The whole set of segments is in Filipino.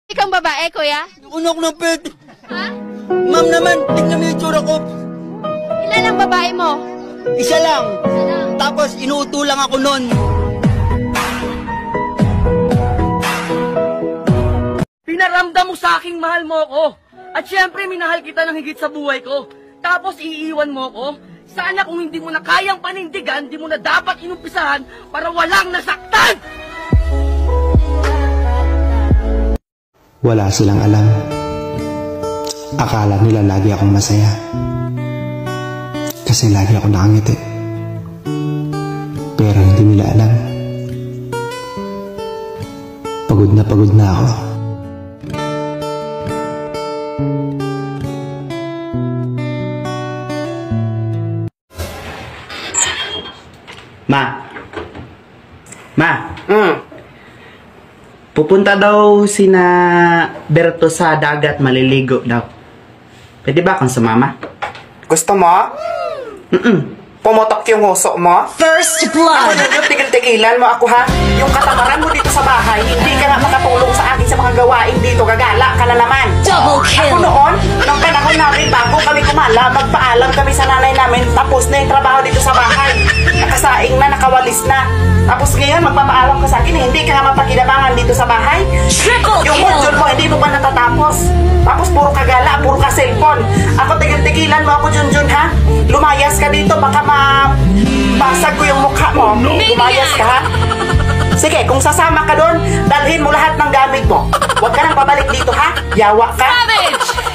Ikang babae, kuya? Unak na pet. Ha? Ma'am naman, tingnan mo yung tsura ko. Ilan ang babae mo? Isa lang. Isa lang. Tapos inuuto lang ako nun. Pinaramdam mo sa aking mahal mo ko. At syempre, minahal kita ng higit sa buhay ko. Tapos iiwan mo ko. Sana kung hindi mo na kayang panindigan, hindi mo na dapat inumpisahan para walang nasaktan! Wala silang alam. Akala nila lagi akong masaya. Kasi lagi ako nakangiti. Pero hindi nila alam. Pagod na ako. Ma. Pupunta daw sina Berto sa dagat, maliligo daw. Pwede ba akong sumama? Gusto mo? Pumotok yung huso mo? First blood! Ano, tigil-tigilan mo ako ha? Yung katamaran mo dito sa bahay, hindi ka nga makatulong sa akin sa mga gawain dito, gagala ka na naman. Double kill! Ako noon, nung panahon namin, bago kami kumala, magpaalam kami sa nanay namin, tapos na yung trabaho dito sa bahay. Nakasaing na, nakawalis na. Tapos ngayon, magpapaalam ka sa akin, hindi ka nga mapakinabangan dito sa bahay. Triple Yung kill! module mo, hindi mo pa natatapos. Tapos puro kagala, puro ka cellphone. Ako, tigil-tigilan mo ako, Junjun, ha? Lumayas ka dito, baka mabasag ko yung mukha mo. Lumayas ka, ha? Sige, kung sasama ka doon, dalhin mo lahat ng gamit mo. Huwag ka nang pabalik dito, ha? Yawa ka. Savage!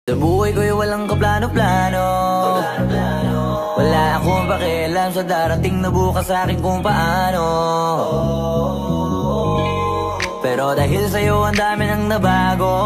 Sa buhay ko'y walang kaplano-plano. Wala akong pakialam sa darating na bukas sa akin kung paano. Pero dahil sa'yo ang dami nang nabago.